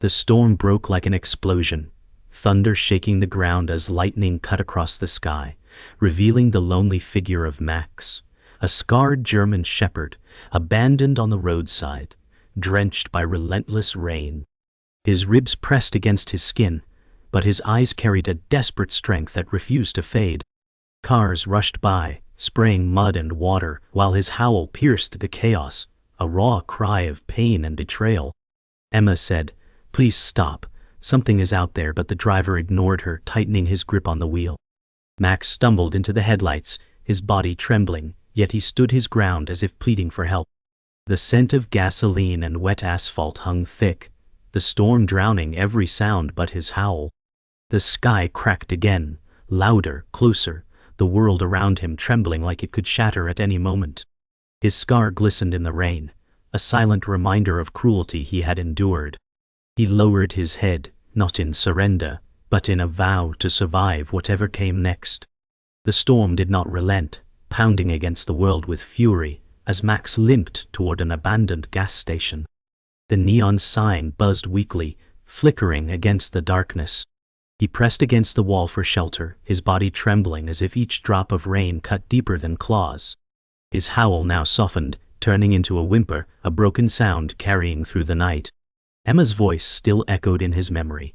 The storm broke like an explosion, thunder shaking the ground as lightning cut across the sky, revealing the lonely figure of Max, a scarred German shepherd, abandoned on the roadside, drenched by relentless rain. His ribs pressed against his skin, but his eyes carried a desperate strength that refused to fade. Cars rushed by, spraying mud and water, while his howl pierced the chaos, a raw cry of pain and betrayal. Emma said, "Please stop, something is out there," but the driver ignored her, tightening his grip on the wheel. Max stumbled into the headlights, his body trembling, yet he stood his ground as if pleading for help. The scent of gasoline and wet asphalt hung thick, the storm drowning every sound but his howl. The sky cracked again, louder, closer, the world around him trembling like it could shatter at any moment. His scar glistened in the rain, a silent reminder of cruelty he had endured. He lowered his head, not in surrender, but in a vow to survive whatever came next. The storm did not relent, pounding against the world with fury, as Max limped toward an abandoned gas station. The neon sign buzzed weakly, flickering against the darkness. He pressed against the wall for shelter, his body trembling as if each drop of rain cut deeper than claws. His howl now softened, turning into a whimper, a broken sound carrying through the night. Emma's voice still echoed in his memory,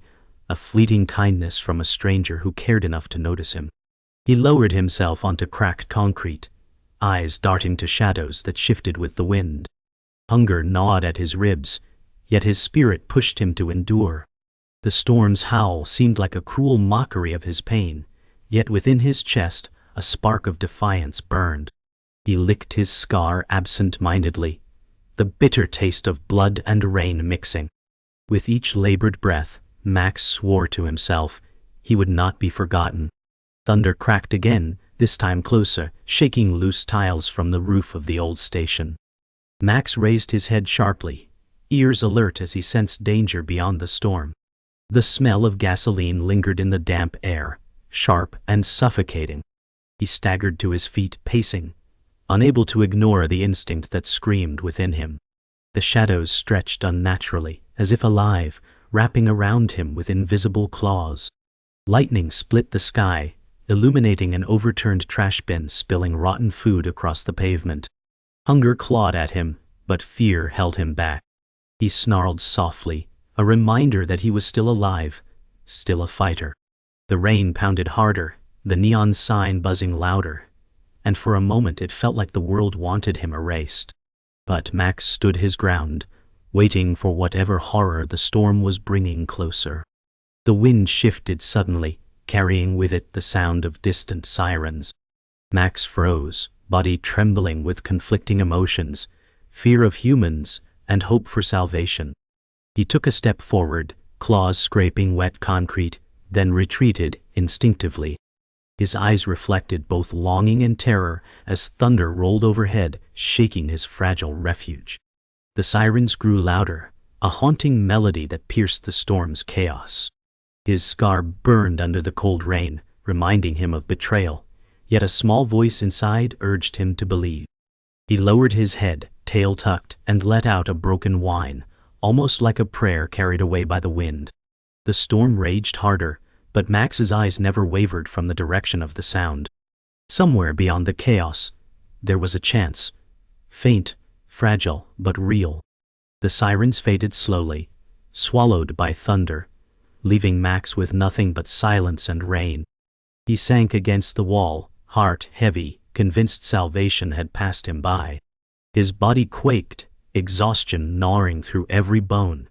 a fleeting kindness from a stranger who cared enough to notice him. He lowered himself onto cracked concrete, eyes darting to shadows that shifted with the wind. Hunger gnawed at his ribs, yet his spirit pushed him to endure. The storm's howl seemed like a cruel mockery of his pain, yet within his chest a spark of defiance burned. He licked his scar absent-mindedly, the bitter taste of blood and rain mixing. With each labored breath, Max swore to himself he would not be forgotten. Thunder cracked again, this time closer, shaking loose tiles from the roof of the old station. Max raised his head sharply, ears alert as he sensed danger beyond the storm. The smell of gasoline lingered in the damp air, sharp and suffocating. He staggered to his feet, pacing, unable to ignore the instinct that screamed within him. The shadows stretched unnaturally, as if alive, wrapping around him with invisible claws. Lightning split the sky, illuminating an overturned trash bin spilling rotten food across the pavement. Hunger clawed at him, but fear held him back. He snarled softly, a reminder that he was still alive, still a fighter. The rain pounded harder, the neon sign buzzing louder, and for a moment it felt like the world wanted him erased. But Max stood his ground, waiting for whatever horror the storm was bringing closer. The wind shifted suddenly, carrying with it the sound of distant sirens. Max froze, body trembling with conflicting emotions, fear of humans and hope for salvation. He took a step forward, claws scraping wet concrete, then retreated instinctively. His eyes reflected both longing and terror as thunder rolled overhead, shaking his fragile refuge. The sirens grew louder, a haunting melody that pierced the storm's chaos. His scar burned under the cold rain, reminding him of betrayal, yet a small voice inside urged him to believe. He lowered his head, tail tucked, and let out a broken whine, almost like a prayer carried away by the wind. The storm raged harder, but Max's eyes never wavered from the direction of the sound. Somewhere beyond the chaos, there was a chance. Faint, fragile, but real. The sirens faded slowly, swallowed by thunder, leaving Max with nothing but silence and rain. He sank against the wall, heart heavy, convinced salvation had passed him by. His body quaked, exhaustion gnawing through every bone,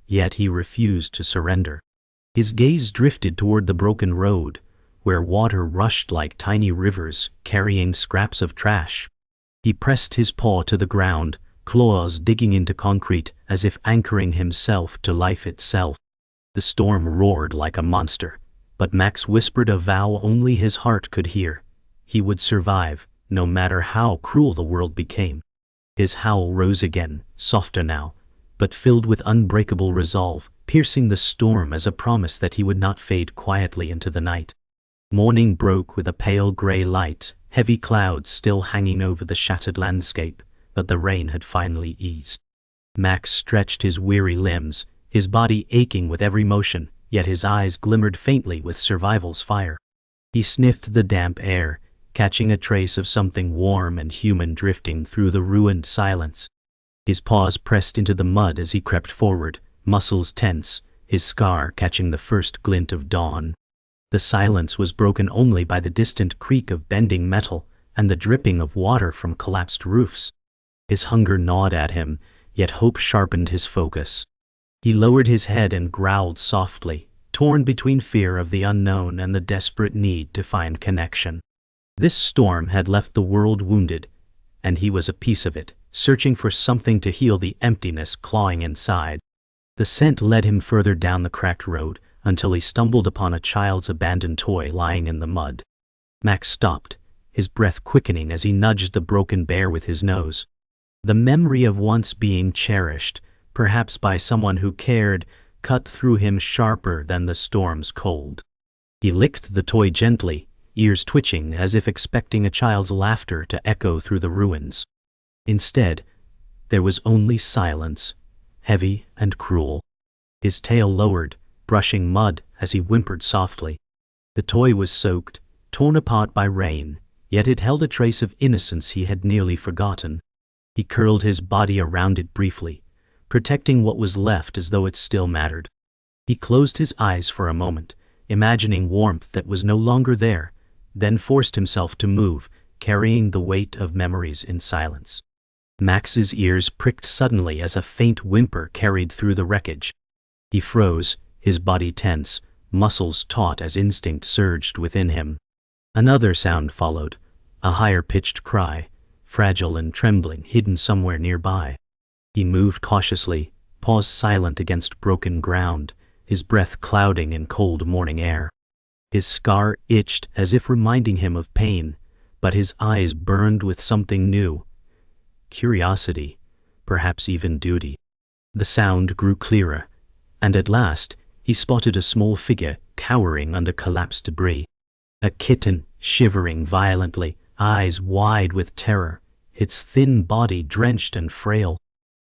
yet he refused to surrender. His gaze drifted toward the broken road, where water rushed like tiny rivers, carrying scraps of trash. He pressed his paw to the ground, claws digging into concrete as if anchoring himself to life itself. The storm roared like a monster, but Max whispered a vow only his heart could hear. He would survive, no matter how cruel the world became. His howl rose again, softer now, but filled with unbreakable resolve, piercing the storm as a promise that he would not fade quietly into the night. Morning broke with a pale gray light, heavy clouds still hanging over the shattered landscape, but the rain had finally eased. Max stretched his weary limbs, his body aching with every motion, yet his eyes glimmered faintly with survival's fire. He sniffed the damp air, catching a trace of something warm and human drifting through the ruined silence. His paws pressed into the mud as he crept forward, muscles tense, his scar catching the first glint of dawn. The silence was broken only by the distant creak of bending metal and the dripping of water from collapsed roofs. His hunger gnawed at him, yet hope sharpened his focus. He lowered his head and growled softly, torn between fear of the unknown and the desperate need to find connection. This storm had left the world wounded, and he was a piece of it, searching for something to heal the emptiness clawing inside. The scent led him further down the cracked road, until he stumbled upon a child's abandoned toy lying in the mud. Max stopped, his breath quickening as he nudged the broken bear with his nose. The memory of once being cherished, perhaps by someone who cared, cut through him sharper than the storm's cold. He licked the toy gently, ears twitching as if expecting a child's laughter to echo through the ruins. Instead, there was only silence, heavy and cruel. His tail lowered, brushing mud as he whimpered softly. The toy was soaked, torn apart by rain, yet it held a trace of innocence he had nearly forgotten. He curled his body around it briefly, protecting what was left as though it still mattered. He closed his eyes for a moment, imagining warmth that was no longer there, then forced himself to move, carrying the weight of memories in silence. Max's ears pricked suddenly as a faint whimper carried through the wreckage. He froze, his body tense, muscles taut as instinct surged within him. Another sound followed, a higher-pitched cry, fragile and trembling, hidden somewhere nearby. He moved cautiously, paws silent against broken ground, his breath clouding in cold morning air. His scar itched as if reminding him of pain, but his eyes burned with something new. Curiosity, perhaps even duty. The sound grew clearer, and at last, he spotted a small figure cowering under collapsed debris. A kitten, shivering violently, eyes wide with terror, its thin body drenched and frail.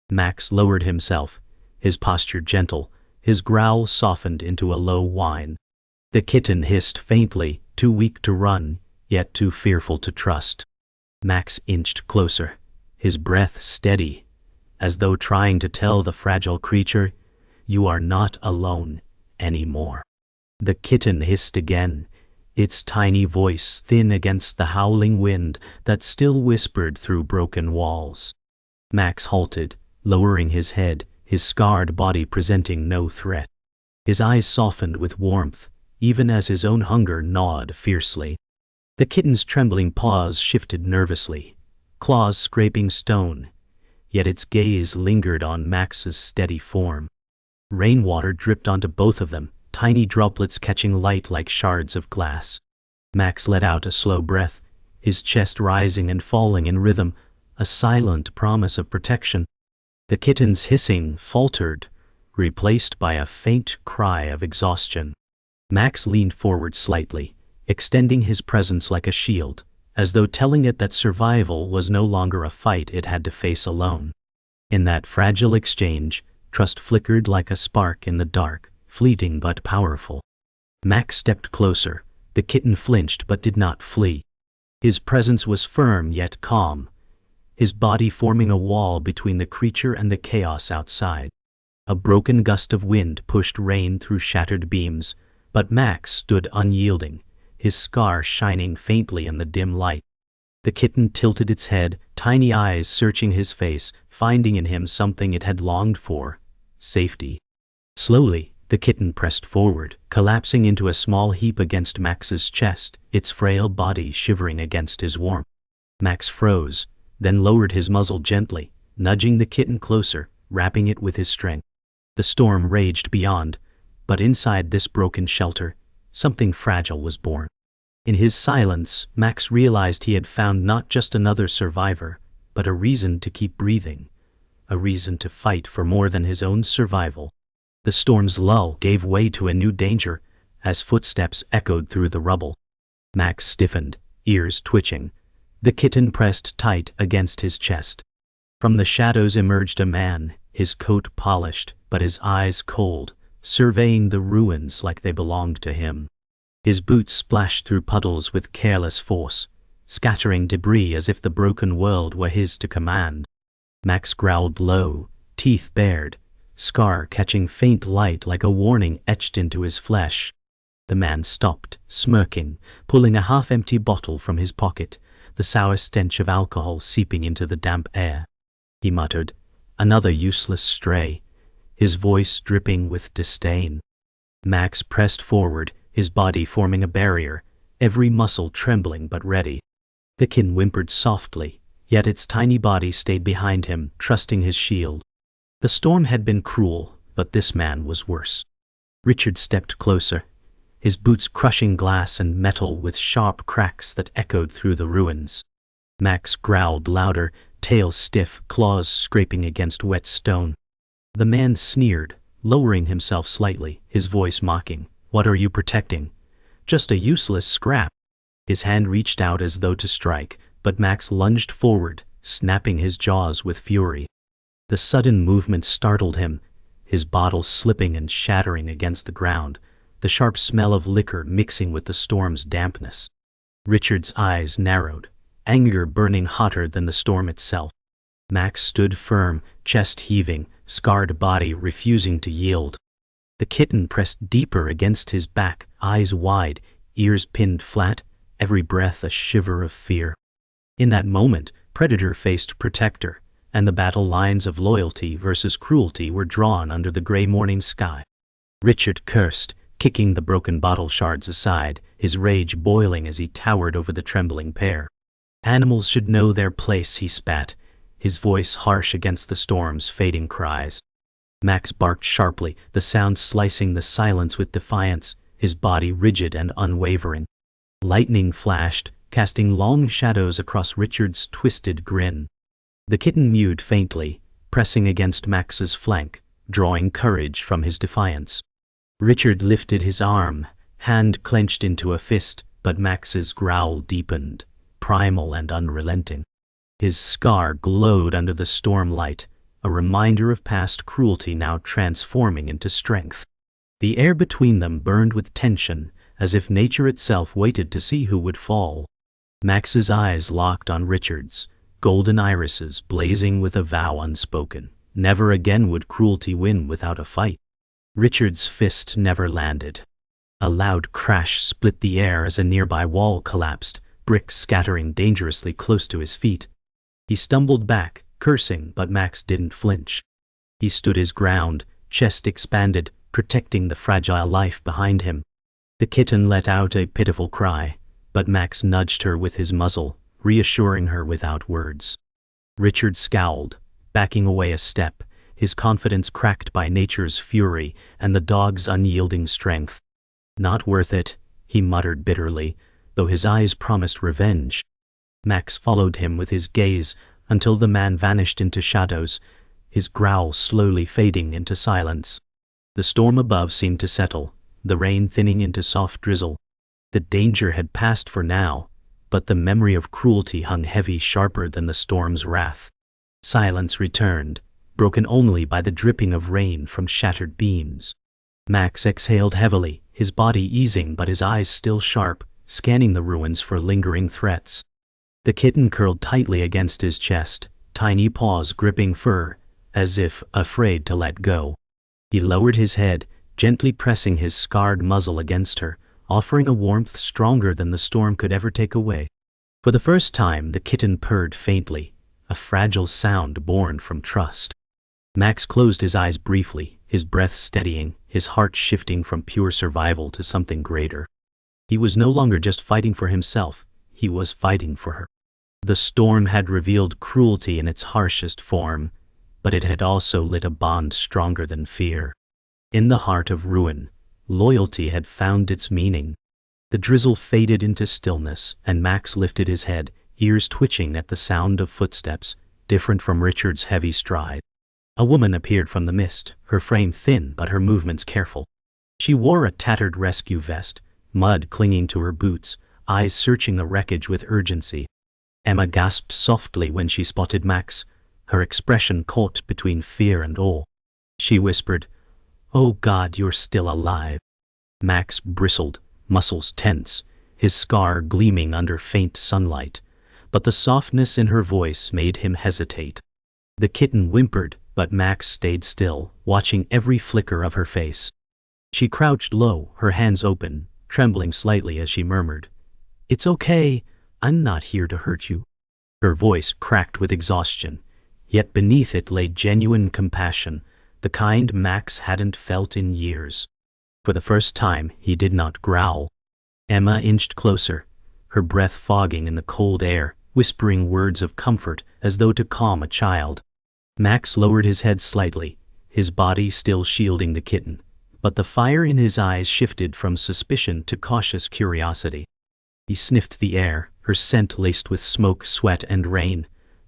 Max lowered himself, his posture gentle, his growl softened into a low whine. The kitten hissed faintly, too weak to run, yet too fearful to trust. Max inched closer, his breath steady, as though trying to tell the fragile creature, "You are not alone anymore." The kitten hissed again, its tiny voice thin against the howling wind that still whispered through broken walls. Max halted, lowering his head, his scarred body presenting no threat. His eyes softened with warmth, even as his own hunger gnawed fiercely. The kitten's trembling paws shifted nervously, claws scraping stone, yet its gaze lingered on Max's steady form. Rainwater dripped onto both of them, tiny droplets catching light like shards of glass. Max let out a slow breath, his chest rising and falling in rhythm, a silent promise of protection. The kitten's hissing faltered, replaced by a faint cry of exhaustion. Max leaned forward slightly, extending his presence like a shield, as though telling it that survival was no longer a fight it had to face alone. In that fragile exchange, trust flickered like a spark in the dark, fleeting but powerful. Max stepped closer, the kitten flinched but did not flee. His presence was firm yet calm, his body forming a wall between the creature and the chaos outside. A broken gust of wind pushed rain through shattered beams, but Max stood unyielding, his scar shining faintly in the dim light. The kitten tilted its head, tiny eyes searching his face, finding in him something it had longed for: safety. Slowly, the kitten pressed forward, collapsing into a small heap against Max's chest, its frail body shivering against his warmth. Max froze, then lowered his muzzle gently, nudging the kitten closer, wrapping it with his strength. The storm raged beyond, but inside this broken shelter, something fragile was born. In his silence, Max realized he had found not just another survivor, but a reason to keep breathing, a reason to fight for more than his own survival. The storm's lull gave way to a new danger, as footsteps echoed through the rubble. Max stiffened, ears twitching, the kitten pressed tight against his chest. From the shadows emerged a man, his coat polished, but his eyes cold, surveying the ruins like they belonged to him. His boots splashed through puddles with careless force, scattering debris as if the broken world were his to command. Max growled low, teeth bared, Scar catching faint light like a warning etched into his flesh. The man stopped, smirking, pulling a half-empty bottle from his pocket, the sour stench of alcohol seeping into the damp air. He muttered, "Another useless stray," his voice dripping with disdain. Max pressed forward, his body forming a barrier, every muscle trembling but ready. The kin whimpered softly, yet its tiny body stayed behind him, trusting his shield. The storm had been cruel, but this man was worse. Richard stepped closer, his boots crushing glass and metal with sharp cracks that echoed through the ruins. Max growled louder, tail stiff, claws scraping against wet stone. The man sneered, lowering himself slightly, his voice mocking, "What are you protecting? Just a useless scrap." His hand reached out as though to strike, but Max lunged forward, snapping his jaws with fury. The sudden movement startled him, his bottle slipping and shattering against the ground, the sharp smell of liquor mixing with the storm's dampness. Richard's eyes narrowed, anger burning hotter than the storm itself. Max stood firm, chest heaving, scarred body refusing to yield. The kitten pressed deeper against his back, eyes wide, ears pinned flat, every breath a shiver of fear. In that moment, predator faced protector, and the battle lines of loyalty versus cruelty were drawn under the gray morning sky. Richard cursed, kicking the broken bottle shards aside, his rage boiling as he towered over the trembling pair. "Animals should know their place," he spat, his voice harsh against the storm's fading cries. Max barked sharply, the sound slicing the silence with defiance, his body rigid and unwavering. Lightning flashed, casting long shadows across Richard's twisted grin. The kitten mewed faintly, pressing against Max's flank, drawing courage from his defiance. Richard lifted his arm, hand clenched into a fist, but Max's growl deepened, primal and unrelenting. His scar glowed under the storm light, a reminder of past cruelty now transforming into strength. The air between them burned with tension, as if nature itself waited to see who would fall. Max's eyes locked on Richard's, golden irises blazing with a vow unspoken. Never again would cruelty win without a fight. Richard's fist never landed. A loud crash split the air as a nearby wall collapsed, bricks scattering dangerously close to his feet. He stumbled back, cursing, but Max didn't flinch. He stood his ground, chest expanded, protecting the fragile life behind him. The kitten let out a pitiful cry, but Max nudged her with his muzzle, reassuring her without words. Richard scowled, backing away a step, his confidence cracked by nature's fury and the dog's unyielding strength. "Not worth it," he muttered bitterly, though his eyes promised revenge. Max followed him with his gaze until the man vanished into shadows, his growl slowly fading into silence. The storm above seemed to settle, the rain thinning into soft drizzle. The danger had passed for now, but the memory of cruelty hung heavy, sharper than the storm's wrath. Silence returned, broken only by the dripping of rain from shattered beams. Max exhaled heavily, his body easing but his eyes still sharp, scanning the ruins for lingering threats. The kitten curled tightly against his chest, tiny paws gripping fur, as if afraid to let go. He lowered his head, gently pressing his scarred muzzle against her, offering a warmth stronger than the storm could ever take away. For the first time, the kitten purred faintly, a fragile sound born from trust. Max closed his eyes briefly, his breath steadying, his heart shifting from pure survival to something greater. He was no longer just fighting for himself, he was fighting for her. The storm had revealed cruelty in its harshest form, but it had also lit a bond stronger than fear. In the heart of ruin, loyalty had found its meaning. The drizzle faded into stillness, and Max lifted his head, ears twitching at the sound of footsteps, different from Richard's heavy stride. A woman appeared from the mist, her frame thin but her movements careful. She wore a tattered rescue vest, mud clinging to her boots, eyes searching the wreckage with urgency. Emma gasped softly when she spotted Max, her expression caught between fear and awe. She whispered, "Oh God, you're still alive." Max bristled, muscles tense, his scar gleaming under faint sunlight, but the softness in her voice made him hesitate. The kitten whimpered, but Max stayed still, watching every flicker of her face. She crouched low, her hands open, trembling slightly as she murmured, "It's okay, I'm not here to hurt you." Her voice cracked with exhaustion, yet beneath it lay genuine compassion, the kind Max hadn't felt in years. For the first time, he did not growl. Emma inched closer, her breath fogging in the cold air, whispering words of comfort as though to calm a child. Max lowered his head slightly, his body still shielding the kitten, but the fire in his eyes shifted from suspicion to cautious curiosity. He sniffed the air, her scent laced with smoke, sweat, and rain.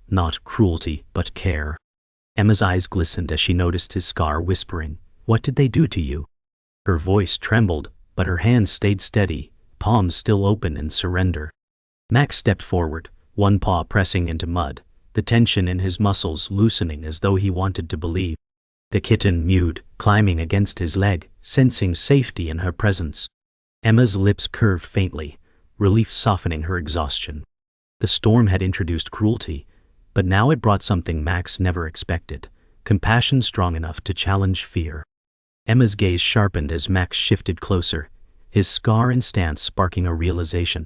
Not cruelty, but care. Emma's eyes glistened as she noticed his scar, whispering, "What did they do to you?" Her voice trembled, but her hands stayed steady, palms still open in surrender. Max stepped forward, one paw pressing into mud, the tension in his muscles loosening as though he wanted to believe. The kitten mewed, climbing against his leg, sensing safety in her presence. Emma's lips curved faintly, relief softening her exhaustion. The storm had introduced cruelty, but now it brought something Max never expected, compassion strong enough to challenge fear. Emma's gaze sharpened as Max shifted closer, his scar and stance sparking a realization.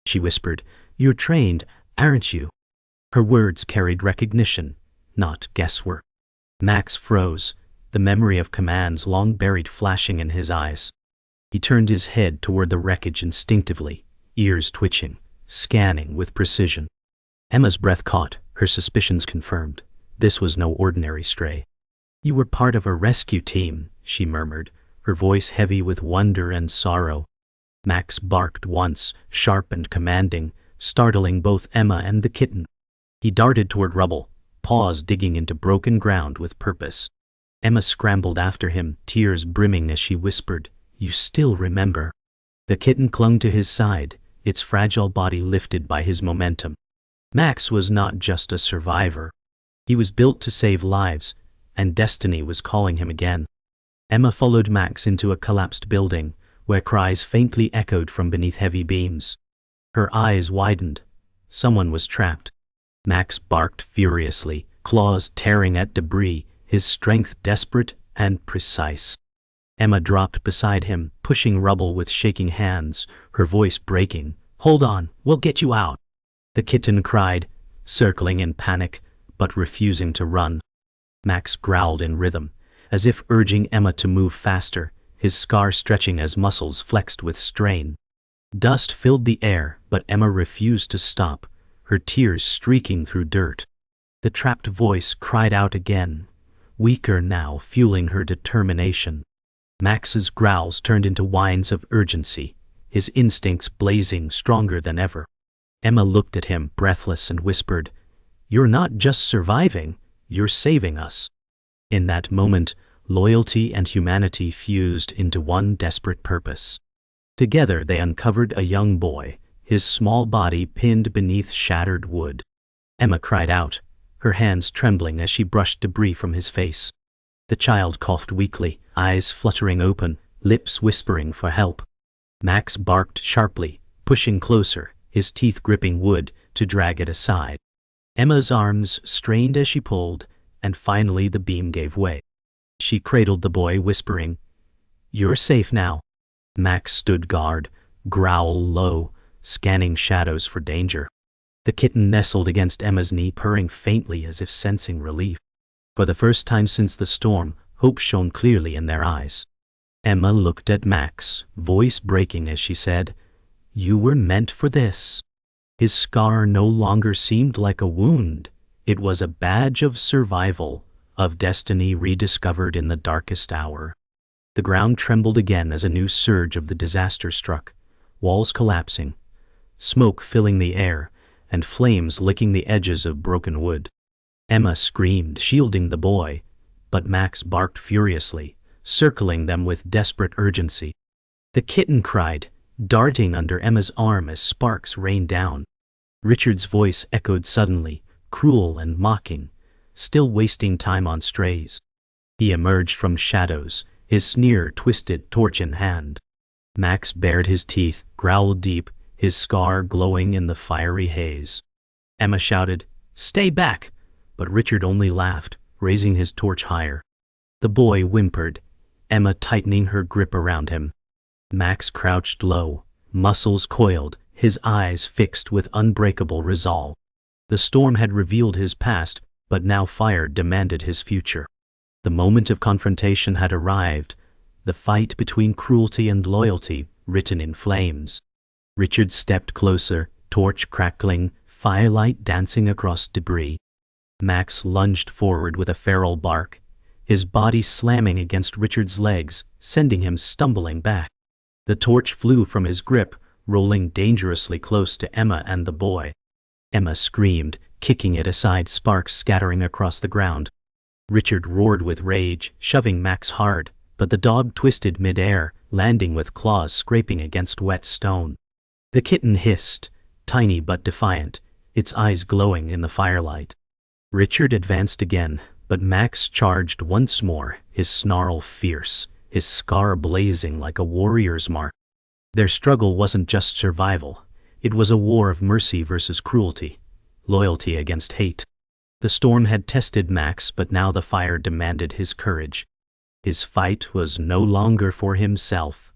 She whispered, "You're trained, aren't you?" Her words carried recognition, not guesswork. Max froze, the memory of commands long buried flashing in his eyes. He turned his head toward the wreckage instinctively, ears twitching, scanning with precision. Emma's breath caught, her suspicions confirmed. This was no ordinary stray. "You were part of a rescue team," she murmured, her voice heavy with wonder and sorrow. Max barked once, sharp and commanding, startling both Emma and the kitten. He darted toward rubble, paws digging into broken ground with purpose. Emma scrambled after him, tears brimming as she whispered, "You still remember." The kitten clung to his side, its fragile body lifted by his momentum. Max was not just a survivor. He was built to save lives, and destiny was calling him again. Emma followed Max into a collapsed building, where cries faintly echoed from beneath heavy beams. Her eyes widened. Someone was trapped. Max barked furiously, claws tearing at debris, his strength desperate and precise. Emma dropped beside him, pushing rubble with shaking hands, her voice breaking. "Hold on, we'll get you out." The kitten cried, circling in panic, but refusing to run. Max growled in rhythm, as if urging Emma to move faster, his scar stretching as muscles flexed with strain. Dust filled the air, but Emma refused to stop, her tears streaking through dirt. The trapped voice cried out again, weaker now, fueling her determination. Max's growls turned into whines of urgency, his instincts blazing stronger than ever. Emma looked at him, breathless, and whispered, "You're not just surviving, you're saving us." In that moment, loyalty and humanity fused into one desperate purpose. Together they uncovered a young boy, his small body pinned beneath shattered wood. Emma cried out, her hands trembling as she brushed debris from his face. The child coughed weakly, eyes fluttering open, lips whispering for help. Max barked sharply, pushing closer, his teeth gripping wood to drag it aside. Emma's arms strained as she pulled, and finally the beam gave way. She cradled the boy, whispering, "You're safe now." Max stood guard, growl low, scanning shadows for danger. The kitten nestled against Emma's knee, purring faintly as if sensing relief. For the first time since the storm, hope shone clearly in their eyes. Emma looked at Max, voice breaking as she said, "You were meant for this." His scar no longer seemed like a wound. It was a badge of survival, of destiny rediscovered in the darkest hour. The ground trembled again as a new surge of the disaster struck, walls collapsing, smoke filling the air, and flames licking the edges of broken wood. Emma screamed, shielding the boy, but Max barked furiously, circling them with desperate urgency. The kitten cried, darting under Emma's arm as sparks rained down. Richard's voice echoed suddenly, cruel and mocking, "Still wasting time on strays." He emerged from shadows, his sneer twisted torch in hand. Max bared his teeth, growled deep, his scar glowing in the fiery haze. Emma shouted, "Stay back!" But Richard only laughed, raising his torch higher. The boy whimpered, Emma tightening her grip around him. Max crouched low, muscles coiled, his eyes fixed with unbreakable resolve. The storm had revealed his past, but now fire demanded his future. The moment of confrontation had arrived, the fight between cruelty and loyalty, written in flames. Richard stepped closer, torch crackling, firelight dancing across debris. Max lunged forward with a feral bark, his body slamming against Richard's legs, sending him stumbling back. The torch flew from his grip, rolling dangerously close to Emma and the boy. Emma screamed, kicking it aside, sparks scattering across the ground. Richard roared with rage, shoving Max hard, but the dog twisted mid-air, landing with claws scraping against wet stone. The kitten hissed, tiny but defiant, its eyes glowing in the firelight. Richard advanced again, but Max charged once more, his snarl fierce, his scar blazing like a warrior's mark. Their struggle wasn't just survival, it was a war of mercy versus cruelty, loyalty against hate. The storm had tested Max, but now the fire demanded his courage. His fight was no longer for himself.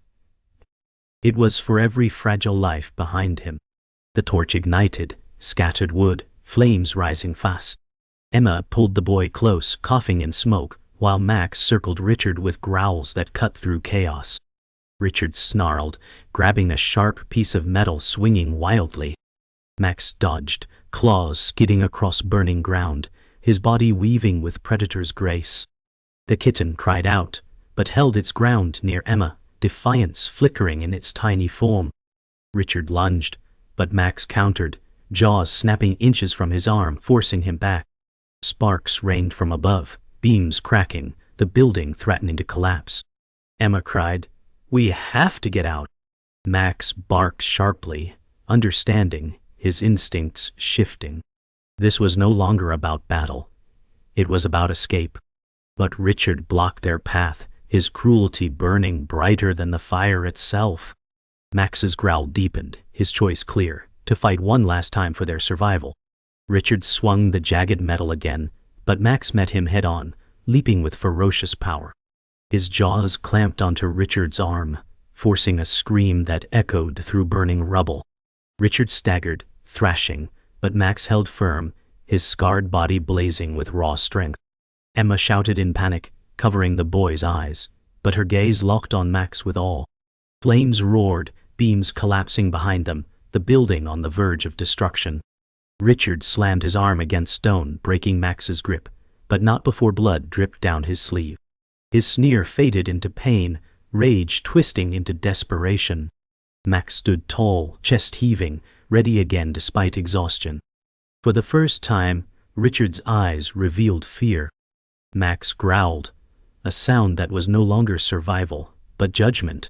It was for every fragile life behind him. The torch ignited, scattered wood, flames rising fast. Emma pulled the boy close, coughing in smoke, while Max circled Richard with growls that cut through chaos. Richard snarled, grabbing a sharp piece of metal swinging wildly. Max dodged, claws skidding across burning ground, his body weaving with predator's grace. The kitten cried out, but held its ground near Emma, defiance flickering in its tiny form. Richard lunged, but Max countered, jaws snapping inches from his arm, forcing him back. Sparks rained from above, beams cracking, the building threatening to collapse. Emma cried, "We have to get out!" Max barked sharply, understanding, his instincts shifting. This was no longer about battle. It was about escape. But Richard blocked their path, his cruelty burning brighter than the fire itself. Max's growl deepened, his choice clear, to fight one last time for their survival. Richard swung the jagged metal again, but Max met him head-on, leaping with ferocious power. His jaws clamped onto Richard's arm, forcing a scream that echoed through burning rubble. Richard staggered, thrashing, but Max held firm, his scarred body blazing with raw strength. Emma shouted in panic, covering the boy's eyes, but her gaze locked on Max with awe. Flames roared, beams collapsing behind them, the building on the verge of destruction. Richard slammed his arm against stone, breaking Max's grip, but not before blood dripped down his sleeve. His sneer faded into pain, rage twisting into desperation. Max stood tall, chest heaving, ready again despite exhaustion. For the first time, Richard's eyes revealed fear. Max growled, a sound that was no longer survival, but judgment.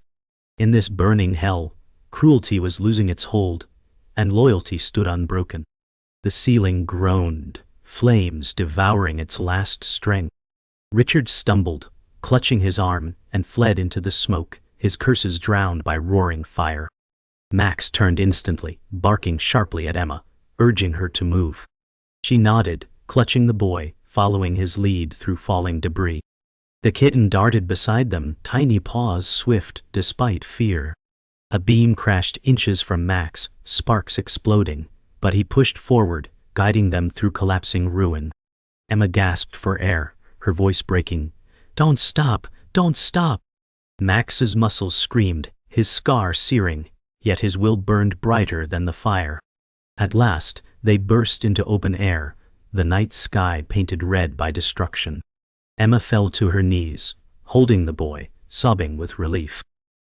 In this burning hell, cruelty was losing its hold, and loyalty stood unbroken. The ceiling groaned, flames devouring its last strength. Richard stumbled, clutching his arm, and fled into the smoke, his curses drowned by roaring fire. Max turned instantly, barking sharply at Emma, urging her to move. She nodded, clutching the boy, following his lead through falling debris. The kitten darted beside them, tiny paws swift despite fear. A beam crashed inches from Max, sparks exploding, but he pushed forward, guiding them through collapsing ruin. Emma gasped for air, her voice breaking. "Don't stop! Don't stop!" Max's muscles screamed, his scar searing, yet his will burned brighter than the fire. At last, they burst into open air, the night sky painted red by destruction. Emma fell to her knees, holding the boy, sobbing with relief.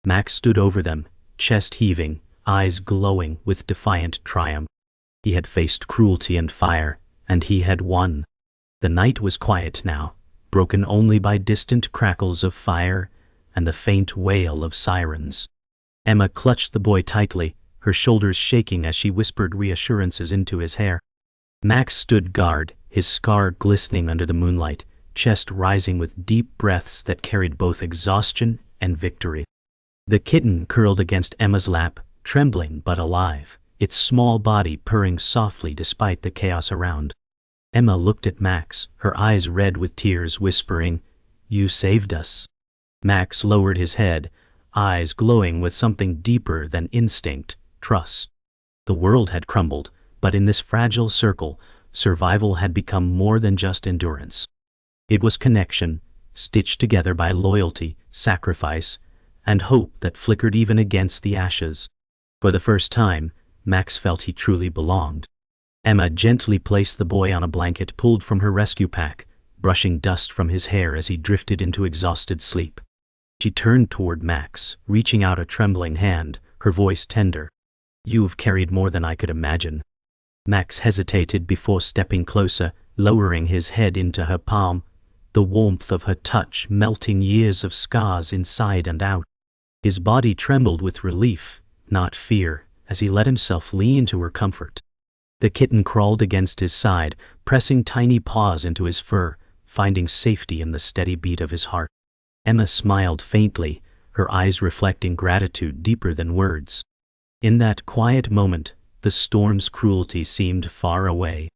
Max stood over them, chest heaving, eyes glowing with defiant triumph. He had faced cruelty and fire, and he had won. The night was quiet now, broken only by distant crackles of fire and the faint wail of sirens. Emma clutched the boy tightly, her shoulders shaking as she whispered reassurances into his hair. Max stood guard, his scar glistening under the moonlight, chest rising with deep breaths that carried both exhaustion and victory. The kitten curled against Emma's lap, trembling but alive, its small body purring softly despite the chaos around. Emma looked at Max, her eyes red with tears, whispering, "You saved us." Max lowered his head, eyes glowing with something deeper than instinct, trust. The world had crumbled, but in this fragile circle, survival had become more than just endurance. It was connection, stitched together by loyalty, sacrifice, and hope that flickered even against the ashes. For the first time, Max felt he truly belonged. Emma gently placed the boy on a blanket pulled from her rescue pack, brushing dust from his hair as he drifted into exhausted sleep. She turned toward Max, reaching out a trembling hand, her voice tender. "You've carried more than I could imagine." Max hesitated before stepping closer, lowering his head into her palm, the warmth of her touch melting years of scars inside and out. His body trembled with relief, not fear, as he let himself lean into her comfort. The kitten crawled against his side, pressing tiny paws into his fur, finding safety in the steady beat of his heart. Emma smiled faintly, her eyes reflecting gratitude deeper than words. In that quiet moment, the storm's cruelty seemed far away.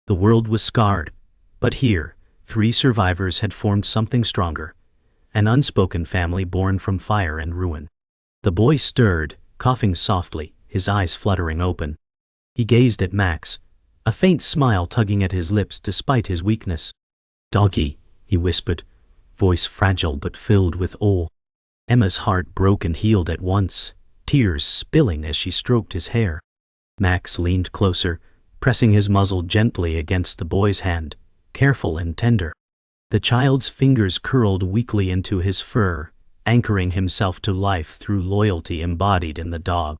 The world was scarred, but here, 3 survivors had formed something stronger, an unspoken family born from fire and ruin. The boy stirred, coughing softly, his eyes fluttering open. He gazed at Max, a faint smile tugging at his lips despite his weakness. "Doggy," he whispered, voice fragile but filled with awe. Emma's heart broke and healed at once, tears spilling as she stroked his hair. Max leaned closer, pressing his muzzle gently against the boy's hand, careful and tender. The child's fingers curled weakly into his fur, anchoring himself to life through loyalty embodied in the dog.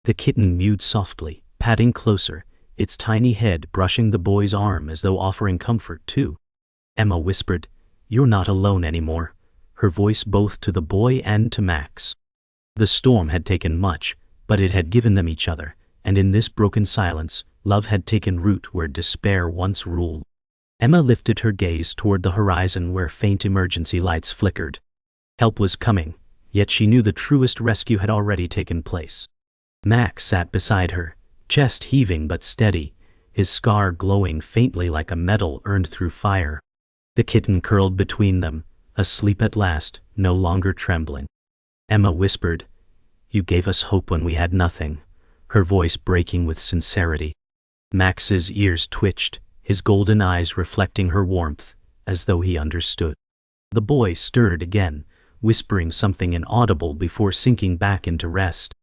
The kitten mewed softly, patting closer, its tiny head brushing the boy's arm as though offering comfort too. Emma whispered, "You're not alone anymore," her voice both to the boy and to Max. The storm had taken much, but it had given them each other, and in this broken silence, love had taken root where despair once ruled. Emma lifted her gaze toward the horizon where faint emergency lights flickered. Help was coming, yet she knew the truest rescue had already taken place. Max sat beside her, chest heaving but steady, his scar glowing faintly like a medal earned through fire. The kitten curled between them, asleep at last, no longer trembling. Emma whispered, "You gave us hope when we had nothing," her voice breaking with sincerity. Max's ears twitched, his golden eyes reflecting her warmth, as though he understood. The boy stirred again, whispering something inaudible before sinking back into rest.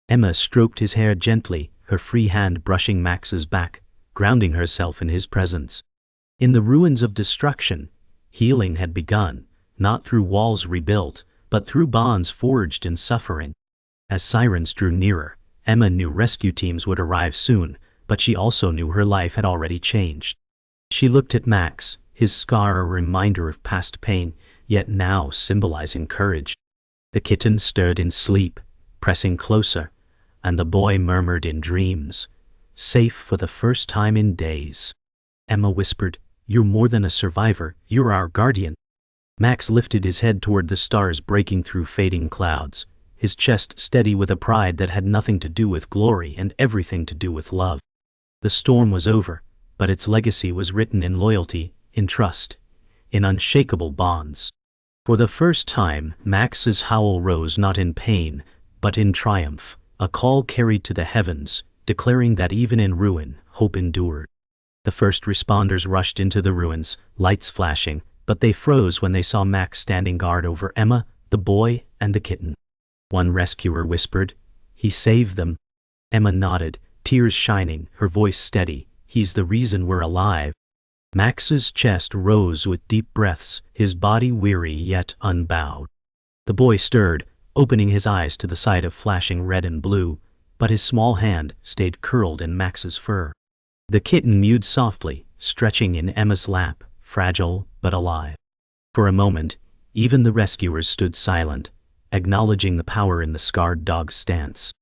Emma stroked his hair gently, her free hand brushing Max's back, grounding herself in his presence. In the ruins of destruction, healing had begun, not through walls rebuilt, but through bonds forged in suffering. As sirens drew nearer, Emma knew rescue teams would arrive soon, but she also knew her life had already changed. She looked at Max, his scar a reminder of past pain, yet now symbolizing courage. The kitten stirred in sleep, pressing closer, and the boy murmured in dreams, safe for the first time in days. Emma whispered, "You're more than a survivor, you're our guardian." Max lifted his head toward the stars breaking through fading clouds, his chest steady with a pride that had nothing to do with glory and everything to do with love. The storm was over, but its legacy was written in loyalty, in trust, in unshakable bonds. For the first time, Max's howl rose not in pain, but in triumph, a call carried to the heavens, declaring that even in ruin, hope endured. The first responders rushed into the ruins, lights flashing, but they froze when they saw Max standing guard over Emma, the boy, and the kitten. One rescuer whispered, "He saved them." Emma nodded, tears shining, her voice steady, "He's the reason we're alive." Max's chest rose with deep breaths, his body weary yet unbowed. The boy stirred, opening his eyes to the sight of flashing red and blue, but his small hand stayed curled in Max's fur. The kitten mewed softly, stretching in Emma's lap, fragile but alive. For a moment, even the rescuers stood silent, acknowledging the power in the scarred dog's stance.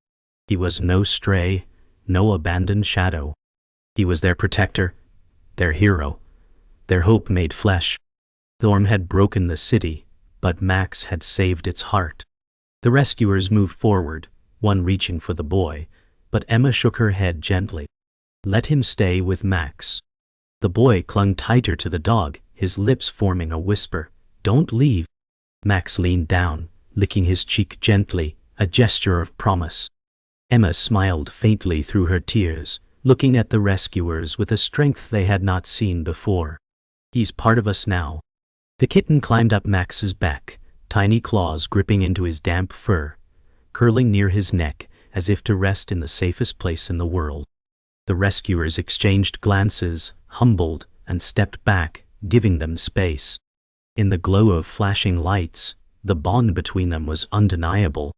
He was no stray, no abandoned shadow. He was their protector, their hero, their hope made flesh. Storm had broken the city, but Max had saved its heart. The rescuers moved forward, one reaching for the boy, but Emma shook her head gently. Let him stay with Max. The boy clung tighter to the dog, his lips forming a whisper, "Don't leave." Max leaned down, licking his cheek gently, a gesture of promise. Emma smiled faintly through her tears, looking at the rescuers with a strength they had not seen before. He's part of us now. The kitten climbed up Max's back, tiny claws gripping into his damp fur, curling near his neck as if to rest in the safest place in the world. The rescuers exchanged glances, humbled, and stepped back, giving them space. In the glow of flashing lights, the bond between them was undeniable.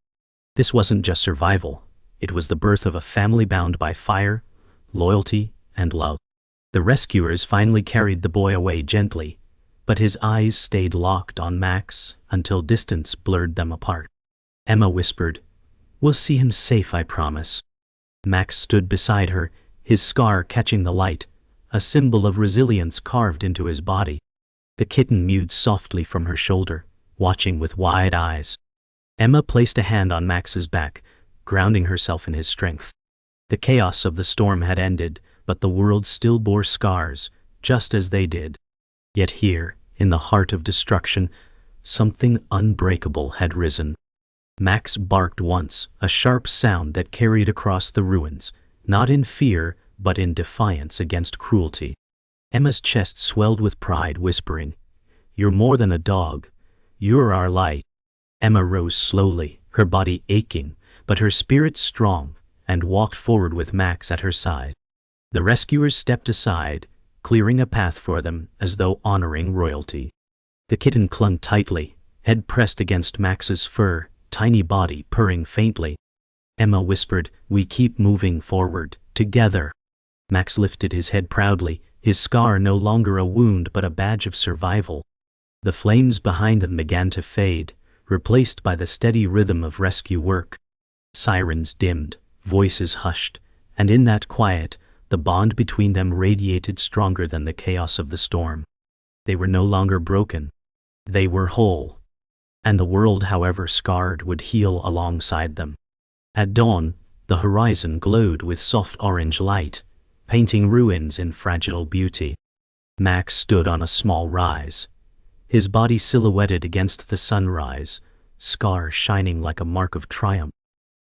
This wasn't just survival, it was the birth of a family bound by fire, loyalty, and love. The rescuers finally carried the boy away gently, but his eyes stayed locked on Max until distance blurred them apart. Emma whispered, "We'll see him safe, I promise." Max stood beside her, his scar catching the light, a symbol of resilience carved into his body. The kitten mewed softly from her shoulder, watching with wide eyes. Emma placed a hand on Max's back, grounding herself in his strength. The chaos of the storm had ended, but the world still bore scars, just as they did. Yet here, in the heart of destruction, something unbreakable had risen. Max barked once, a sharp sound that carried across the ruins, not in fear, but in defiance against cruelty. Emma's chest swelled with pride, whispering, "You're more than a dog. You're our light." Emma rose slowly, her body aching, but her spirit strong, and walked forward with Max at her side. The rescuers stepped aside, clearing a path for them as though honoring royalty. The kitten clung tightly, head pressed against Max's fur, tiny body purring faintly. Emma whispered, "We keep moving forward, together." Max lifted his head proudly, his scar no longer a wound but a badge of survival. The flames behind them began to fade, replaced by the steady rhythm of rescue work. Sirens dimmed, voices hushed, and in that quiet, the bond between them radiated stronger than the chaos of the storm. They were no longer broken. They were whole. And the world, however scarred, would heal alongside them. At dawn, the horizon glowed with soft orange light, painting ruins in fragile beauty. Max stood on a small rise, his body silhouetted against the sunrise, scar shining like a mark of triumph.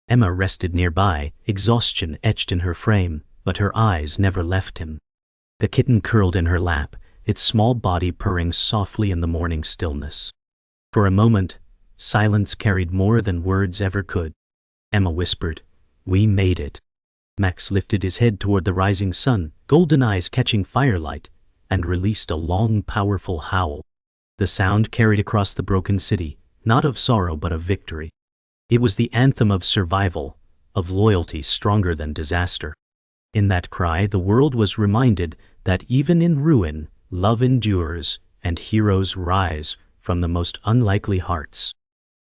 Emma rested nearby, exhaustion etched in her frame, but her eyes never left him. The kitten curled in her lap, its small body purring softly in the morning stillness. For a moment, silence carried more than words ever could. Emma whispered, "We made it." Max lifted his head toward the rising sun, golden eyes catching firelight, and released a long, powerful howl. The sound carried across the broken city, not of sorrow but of victory. It was the anthem of survival, of loyalty stronger than disaster. In that cry, the world was reminded that even in ruin, love endures, and heroes rise from the most unlikely hearts.